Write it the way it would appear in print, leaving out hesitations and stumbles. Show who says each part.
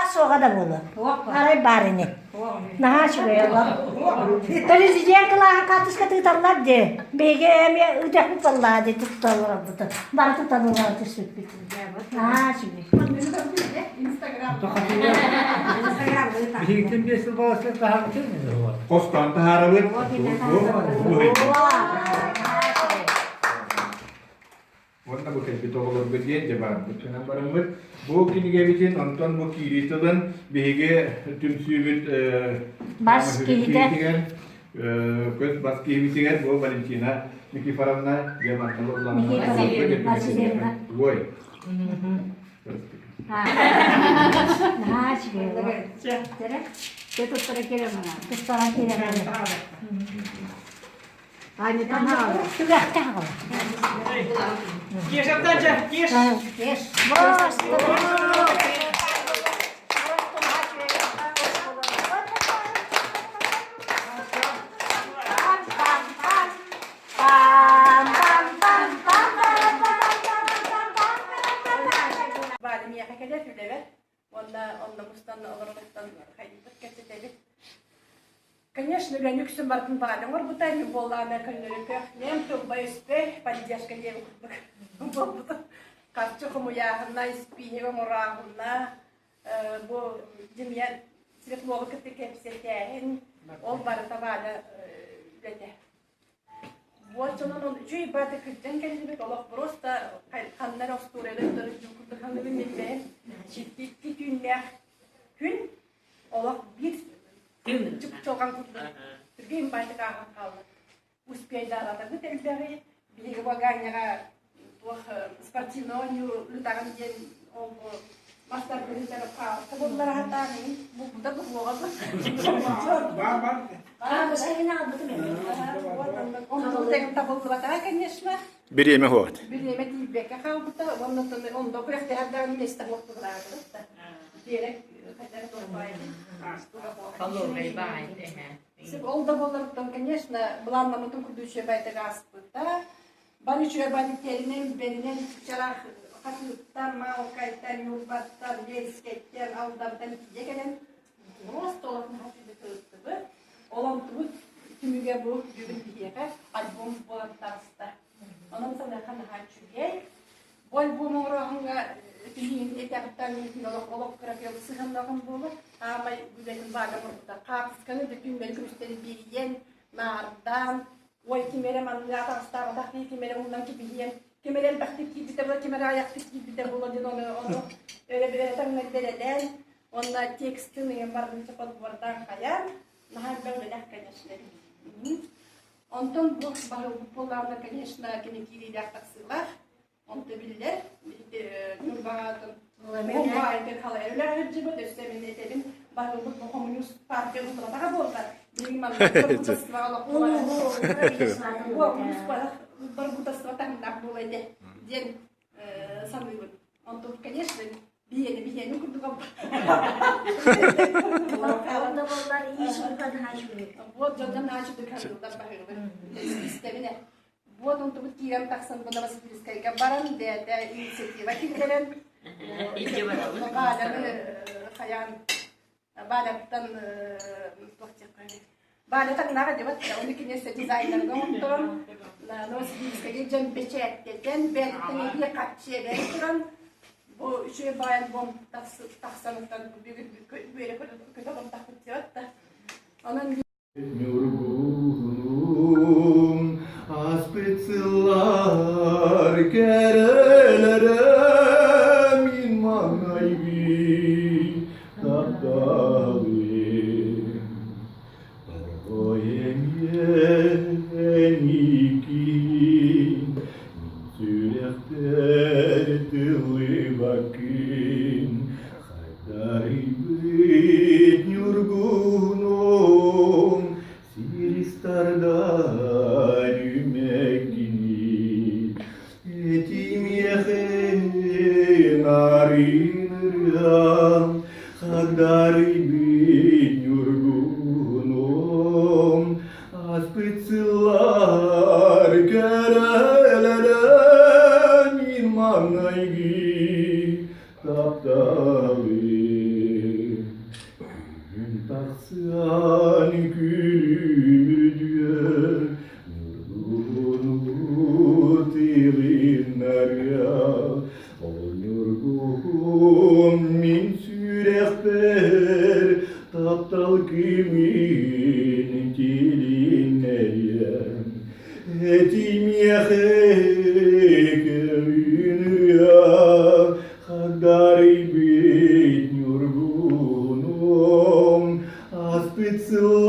Speaker 1: soğuğa da bolu. Aray barini. Naha şuraya bak. Televizyon kılağı katışka tıktarlar de. Bege emi ucak tutarlar de tutarlar burada. Bana tutarlar de süt. Naha şuraya.
Speaker 2: Birlikte bir yıl bağışlık daha bitir mi?
Speaker 3: Kostanta harabı. Wanda bukan kita kalau bagian jabat. Karena barang bu kini gabitin nonton bu kiri itu kan behege tim suwit
Speaker 1: Bas kiri kan.
Speaker 3: Kos bas kiri kan bu Valentina Niki Faramna zaman kalau ulang
Speaker 1: Niki Faramna, masih dia.
Speaker 3: Woi.
Speaker 1: Naha şuraya. Tutara kira mana? Tutara kira mana? Aynı tanah. Tugak tahu.
Speaker 2: Yes, aja. Yes.
Speaker 1: Yes. Bos.
Speaker 4: Badem ya hakikaten öyle. Onda mustanna olaraktan hayırlı kesedelim. Конечно, гранюксен бартын бадым бар бутар боллана көнлөрүкө. Нем тубба испе, поддержка дем курдук. Болду. Каччы хумуяхна испинеге мурахна. Бу демьян светлого кепсетен. Ол бар табада дете. Вот он чуй баты кыттен келбек олох просто ханнар остуреле дөрү ханны билмеген. Читтикки күннәр күн олох бир Çoğan kurdu. Türkiye'nin baytık ağın kaldı. Успей дарата бітелдері. Білегі ваганьяға спортивного лютаған ден мастар көрінтері қалды. Бұллар хатағын бұлда бұлғады. Онда бұлтегін табылды батаға, конечно.
Speaker 3: Береме ход.
Speaker 4: Береме тейбекке қалды. Онда күректе әрдәрін местер лоқтығырады. Дерек хотят турбайды.
Speaker 5: Половый бай,
Speaker 4: Сеп олда болардан, конечно, бланна мутун кудуче байта гаспыта. Баниче банитеринен беннен чарах хатыттан маукайттан юлбаттан лескеттен алдартан дегенен просто олардың хатыды кылыптыбы. Олам тубут түмүгө бу бүгүн биеге альбом болан таста. Онун сана хана хачугей. Бой бу морохунга Тиин этяктан олок кракел сыгандаган болуп, амай бүлөнүн бага бурда капсканы бүтүн белгүстери бириен нардан, ой кимере манлата астага такти кимере мундан кибиен, кимере бакти кибите бола кимере аякты кибите бола ден оны öyle bir tangnerden, onda tekstini бардынча подбордан каян, нахар böyle конечно. Онтон бу поларда, конечно, кенекири дактаксылар. Он табилер, нурбагатын, мобайлдер кала evler jibo destemini edelim. Bağlı bu komünist partiye ulaştığa bollar. Benim anlamda bu tasvara olmalı. Bu muspara bu tasvara tanıdak bolaydı. Diyen sanıyorum. Ondan конечно biyeni kurduk ama.
Speaker 1: Onda bollar iyi şurada haşmıyor.
Speaker 4: Bu candan haşmıyor kanalda bağlı. İstemine. Вот он тут кирам таксан бана Васильевская баран де инициатива кирдерен. Бадан хаян бадаттан бадаттан нага дебат он кинесе дизайнер гонтон на Новосибирская жан печеттен беттен ие катче беттен бу үчө баян бом таксандан бери көтөм такып жатта. Анан Aspetselar kerelere min manayvi taptavi oyemeniki sürekter tıllı bakın haydaribet yurgunum siristarda Хагдари бит юргуном, аспецилар керелерен min manaygi taptavi.
Speaker 6: su